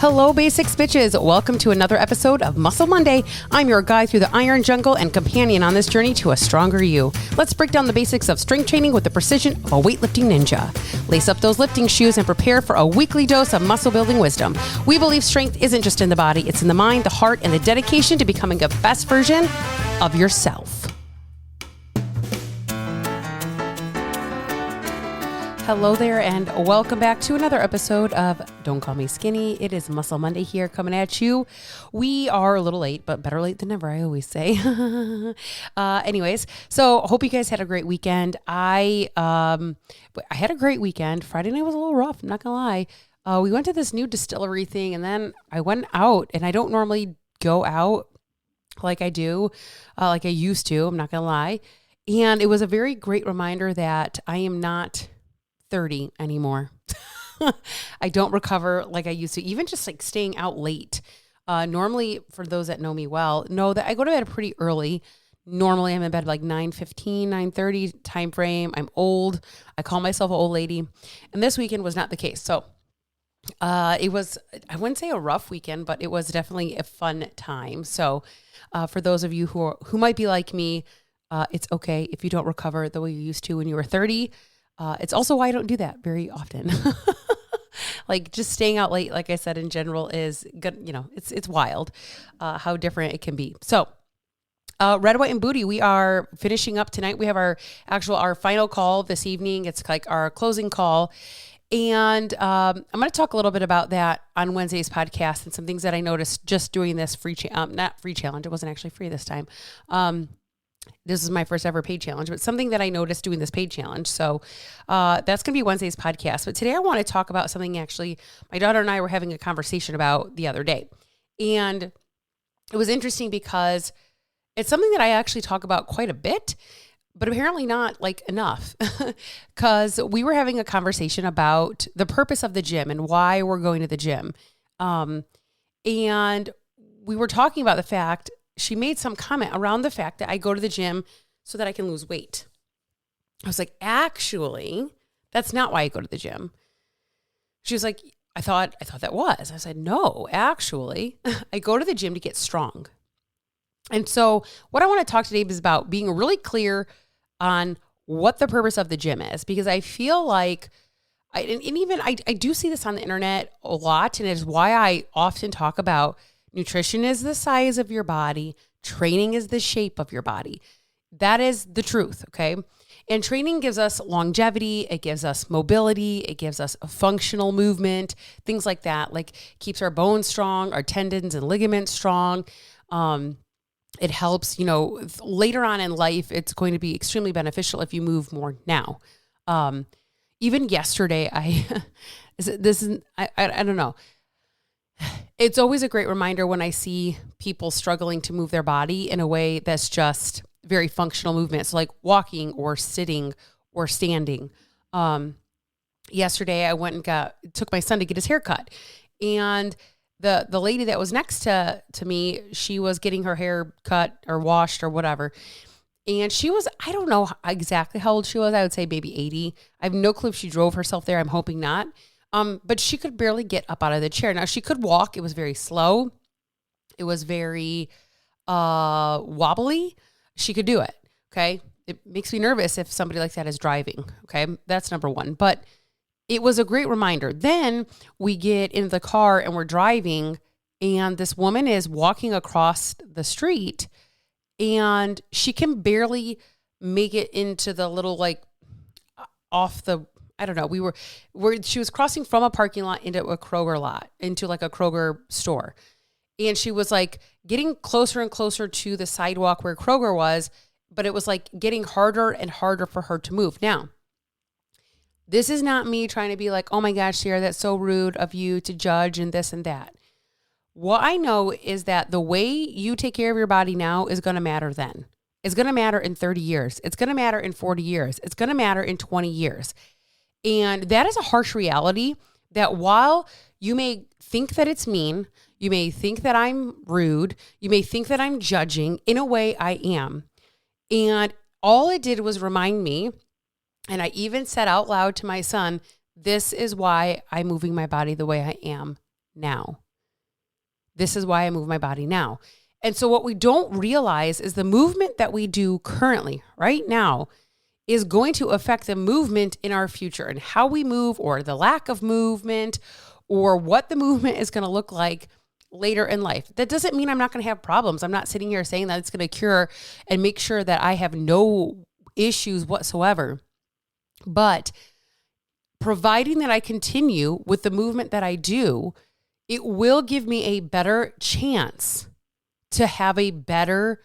Hello, Basics Bitches. Welcome to another episode of Muscle Monday. I'm your guide through the iron jungle and companion on this journey to a stronger you. Let's break down the basics of strength training with the precision of a weightlifting ninja. Lace up those lifting shoes and prepare for a weekly dose of muscle building wisdom. We believe strength isn't just in the body, it's in the mind, the heart, and the dedication to becoming a best version of yourself. Hello there, and welcome back to another episode of Don't Call Me Skinny. It is Muscle Monday here coming at you. We are a little late, but better late than never, I always say. Anyways, so hope you guys had a great weekend. I had a great weekend. Friday night was a little rough, I'm not gonna lie. We went to this new distillery thing, and then I went out, and I don't normally go out like I do, like I used to, I'm not gonna lie. And it was a very great reminder that I am not 30 anymore. I don't recover like I used to, even just like staying out late. Normally, for those that know me well, know that I go to bed pretty early. Normally, I'm in bed like 9:15, 9:30 time frame. I'm old. I call myself an old lady. And this weekend was not the case. So it was, I wouldn't say a rough weekend, but it was definitely a fun time. So for those of you who might be like me, it's okay if you don't recover the way you used to when you were 30. It's also why I don't do that very often. Like just staying out late, like I said, in general is good. You know, it's wild, how different it can be. So, Red, White, and Booty, we are finishing up tonight. We have our final call this evening. It's like our closing call. And, I'm going to talk a little bit about that on Wednesday's podcast and some things that I noticed just doing this not free challenge. It wasn't actually free this time. This is my first ever paid challenge, but something that I noticed doing this paid challenge. So that's going to be Wednesday's podcast. But today I want to talk about something actually my daughter and I were having a conversation about the other day. And it was interesting because it's something that I actually talk about quite a bit, but apparently not like enough. Because we were having a conversation about the purpose of the gym and why we're going to the gym. And we were talking about the fact she made some comment around the fact that I go to the gym so that I can lose weight. I was like, actually, that's not why I go to the gym. She was like, I thought that was. I said, no, actually, I go to the gym to get strong. And so what I want to talk today is about being really clear on what the purpose of the gym is, because I feel like, I do see this on the internet a lot, and it is why I often talk about nutrition is the size of your body. Training is the shape of your body. That is the truth, okay? And training gives us longevity. It gives us mobility. It gives us a functional movement, things like that, like keeps our bones strong, our tendons and ligaments strong. It helps, later on in life, it's going to be extremely beneficial if you move more now. Even yesterday, I don't know. It's always a great reminder when I see people struggling to move their body in a way that's just very functional movement. So like walking or sitting or standing. Yesterday I went and took my son to get his hair cut. And the lady that was next to me, she was getting her hair cut or washed or whatever. And she was, I don't know exactly how old she was. I would say maybe 80. I have no clue if she drove herself there. I'm hoping not. But she could barely get up out of the chair. Now she could walk. It was very slow. It was very wobbly. She could do it. Okay. It makes me nervous if somebody like that is driving. Okay. That's number one. But it was a great reminder. Then we get in the car and we're driving, and this woman is walking across the street, and she can barely make it into the little, like, off the, I don't know. She was crossing from a parking lot into a Kroger lot, into like a Kroger store. And she was like getting closer and closer to the sidewalk where Kroger was, but it was like getting harder and harder for her to move. Now, this is not me trying to be like, oh my gosh, Sierra, that's so rude of you to judge and this and that. What I know is that the way you take care of your body now is going to matter then. It's going to matter in 30 years. It's going to matter in 40 years. It's going to matter in 20 years. And that is a harsh reality that while you may think that it's mean, you may think that I'm rude, you may think that I'm judging, in a way I am. And all it did was remind me, and I even said out loud to my son, this is why I'm moving my body the way I am now. This is why I move my body now. And so what we don't realize is the movement that we do currently, right now, is going to affect the movement in our future and how we move, or the lack of movement, or what the movement is going to look like later in life. That doesn't mean I'm not going to have problems. I'm not sitting here saying that it's going to cure and make sure that I have no issues whatsoever. But providing that I continue with the movement that I do, it will give me a better chance to have a better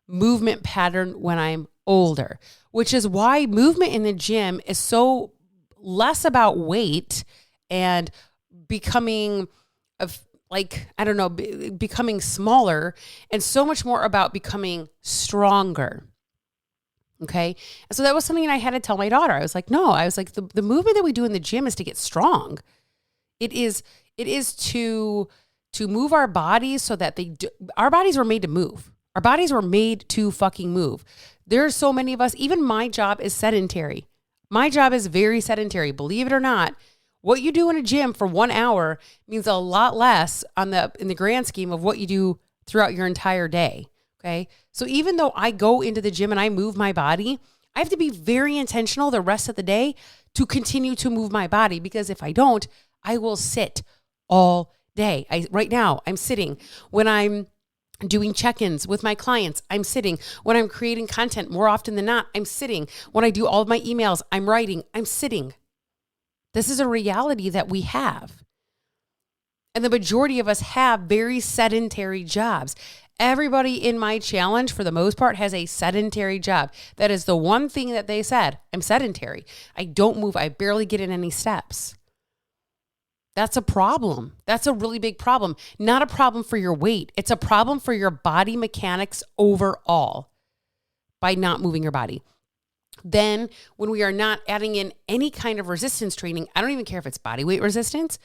movement pattern when I'm older, which is why movement in the gym is so less about weight and becoming becoming smaller, and so much more about becoming stronger. Okay. And so that was something I had to tell my daughter. I was like, the movement that we do in the gym is to get strong. It is to move our bodies so that our bodies were made to move. Our bodies were made to fucking move. There's so many of us, even my job is sedentary. My job is very sedentary. Believe it or not, what you do in a gym for 1 hour means a lot less in the grand scheme of what you do throughout your entire day. Okay. So even though I go into the gym and I move my body, I have to be very intentional the rest of the day to continue to move my body, because if I don't, I will sit all day. Right now I'm sitting. When I'm doing check-ins with my clients, I'm sitting. When I'm creating content, more often than not, I'm sitting. When I do all of my emails, I'm writing, I'm sitting. This is a reality that we have. And the majority of us have very sedentary jobs. Everybody in my challenge, for the most part, has a sedentary job. That is the one thing that they said. I'm sedentary. I don't move. I barely get in any steps. That's a problem. That's a really big problem. Not a problem for your weight. It's a problem for your body mechanics overall by not moving your body. Then when we are not adding in any kind of resistance training, I don't even care if it's body weight resistance,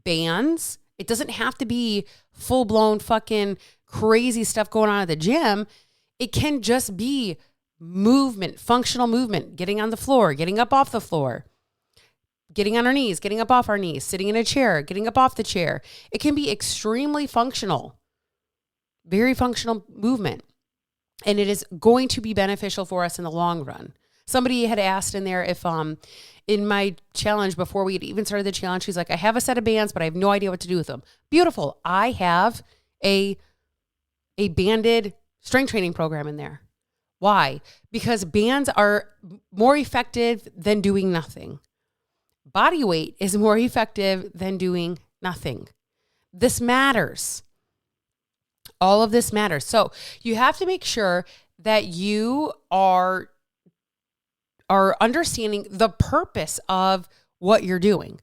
bands. It doesn't have to be full-blown fucking crazy stuff going on at the gym. It can just be movement, functional movement, getting on the floor, getting up off the floor, getting on our knees, getting up off our knees, sitting in a chair, getting up off the chair. It can be extremely functional, very functional movement. And it is going to be beneficial for us in the long run. Somebody had asked in there if in my challenge, before we had even started the challenge, she's like, I have a set of bands, but I have no idea what to do with them. Beautiful. I have a banded strength training program in there. Why? Because bands are more effective than doing nothing. Body weight is more effective than doing nothing. This matters. All of this matters. So you have to make sure that you are understanding the purpose of what you're doing.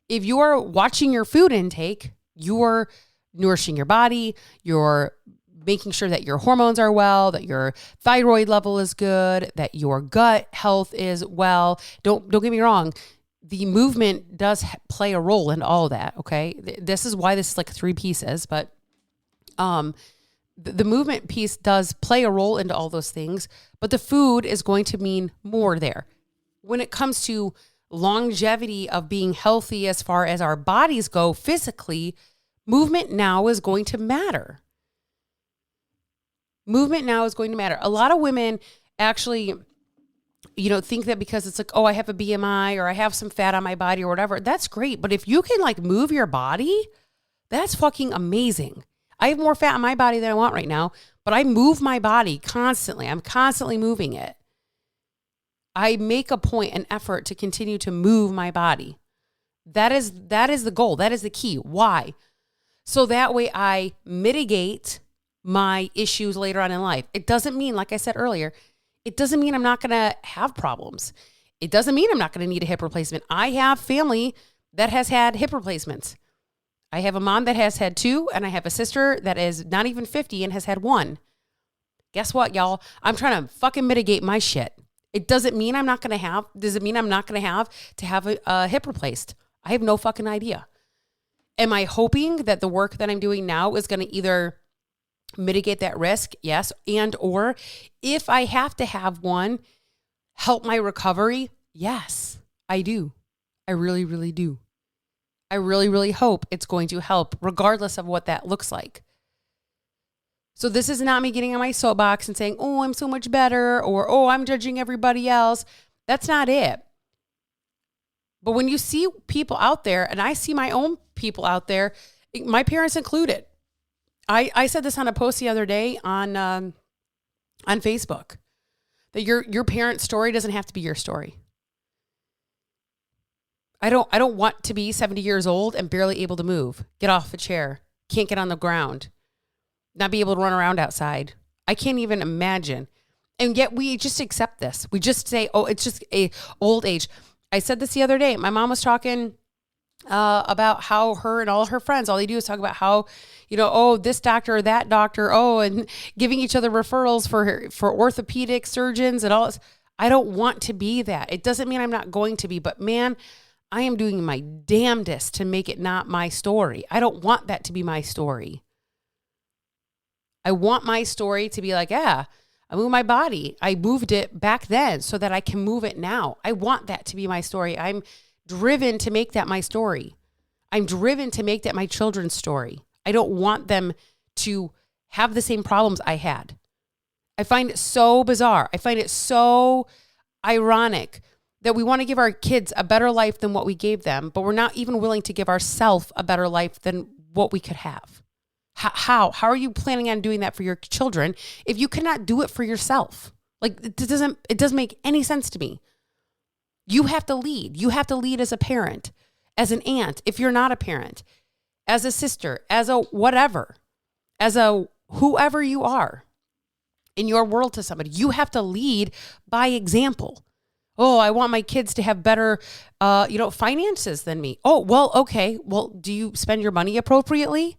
If you're watching your food intake, you're nourishing your body, you're making sure that your hormones are well, that your thyroid level is good, that your gut health is well. Don't get me wrong. The movement does play a role in all of that, okay? This is why this is like 3 pieces, but the movement piece does play a role into all those things, but the food is going to mean more there. When it comes to longevity of being healthy as far as our bodies go physically, movement now is going to matter. Movement now is going to matter. A lot of women actually, think that because it's like, oh, I have a BMI or I have some fat on my body or whatever, that's great. But if you can move your body, that's fucking amazing. I have more fat on my body than I want right now, but I move my body constantly. I'm constantly moving it. I make a point, an effort to continue to move my body. That is the goal. That is the key. Why? So that way I mitigate my issues later on in life. It doesn't mean, like I said earlier, it doesn't mean I'm not going to have problems. It doesn't mean I'm not going to need a hip replacement. I have family that has had hip replacements. I have a mom that has had 2, and I have a sister that is not even 50 and has had 1. Guess what, y'all? I'm trying to fucking mitigate my shit. It doesn't mean I'm not going to have, does it mean I'm not going to have a hip replaced? I have no fucking idea. Am I hoping that the work that I'm doing now is going to either mitigate that risk? Yes. And, or if I have to have one, help my recovery? Yes, I do. I really, really do. I really, really hope it's going to help regardless of what that looks like. So this is not me getting on my soapbox and saying, oh, I'm so much better, or, oh, I'm judging everybody else. That's not it. But when you see people out there, and I see my own people out there, my parents included. I said this on a post the other day on Facebook, that your parent's story doesn't have to be your story. I don't want to be 70 years old and barely able to move, get off a chair, can't get on the ground, not be able to run around outside. I can't even imagine. And yet we just accept this. We just say, oh, it's just a old age. I said this the other day. My mom was talking about how her and all her friends, all they do is talk about how, oh, this doctor or that doctor, oh, and giving each other referrals for orthopedic surgeons and all this. I don't want to be that. It doesn't mean I'm not going to be, but man, I am doing my damnedest to make it not my story. I don't want that to be my story. I want my story to be like, yeah, I moved my body. I moved it back then so that I can move it now. I want that to be my story. I'm driven to make that my story. I'm driven to make that my children's story. I don't want them to have the same problems I had. I find it so bizarre. I find it so ironic that we want to give our kids a better life than what we gave them, but we're not even willing to give ourselves a better life than what we could have. How are you planning on doing that for your children if you cannot do it for yourself? Like, it doesn't make any sense to me. You have to lead. You have to lead as a parent, as an aunt, if you're not a parent, as a sister, as a whatever, as a whoever you are in your world to somebody. You have to lead by example. Oh, I want my kids to have better, finances than me. Oh, well, okay. Well, do you spend your money appropriately?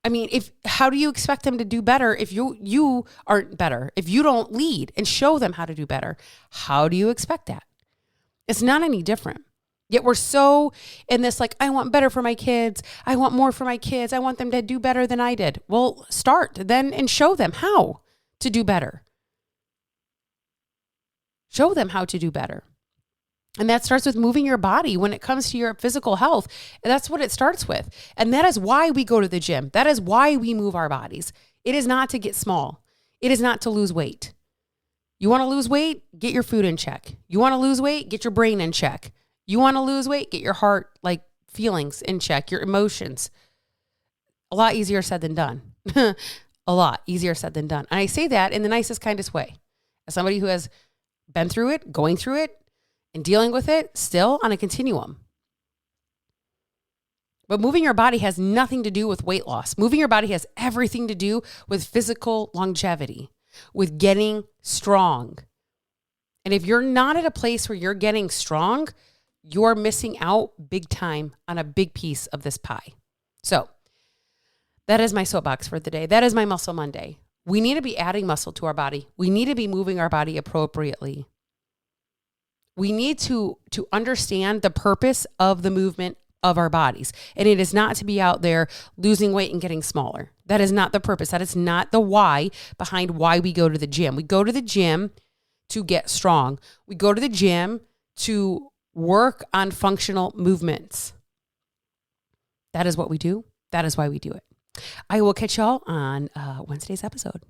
I mean, how do you expect them to do better if you aren't better? If you don't lead and show them how to do better, how do you expect that? It's not any different. Yet we're so in this, like, I want better for my kids. I want more for my kids. I want them to do better than I did. Well, start then and show them how to do better. Show them how to do better. And that starts with moving your body when it comes to your physical health. And that's what it starts with. And that is why we go to the gym. That is why we move our bodies. It is not to get small. It is not to lose weight. You want to lose weight? Get your food in check. You want to lose weight? Get your brain in check. You want to lose weight? Get your heart, feelings in check, your emotions. A lot easier said than done. A lot easier said than done. And I say that in the nicest, kindest way. As somebody who has been through it, going through it, and dealing with it still on a continuum. But moving your body has nothing to do with weight loss. Moving your body has everything to do with physical longevity, with getting strong. And if you're not at a place where you're getting strong, you're missing out big time on a big piece of this pie. So that is my soapbox for the day. That is my Muscle Monday. We need to be adding muscle to our body. We need to be moving our body appropriately. We need to understand the purpose of the movement of our bodies. And it is not to be out there losing weight and getting smaller. That is not the purpose. That is not the why behind why we go to the gym. We go to the gym to get strong. We go to the gym to work on functional movements. That is what we do. That is why we do it. I will catch y'all on Wednesday's episode.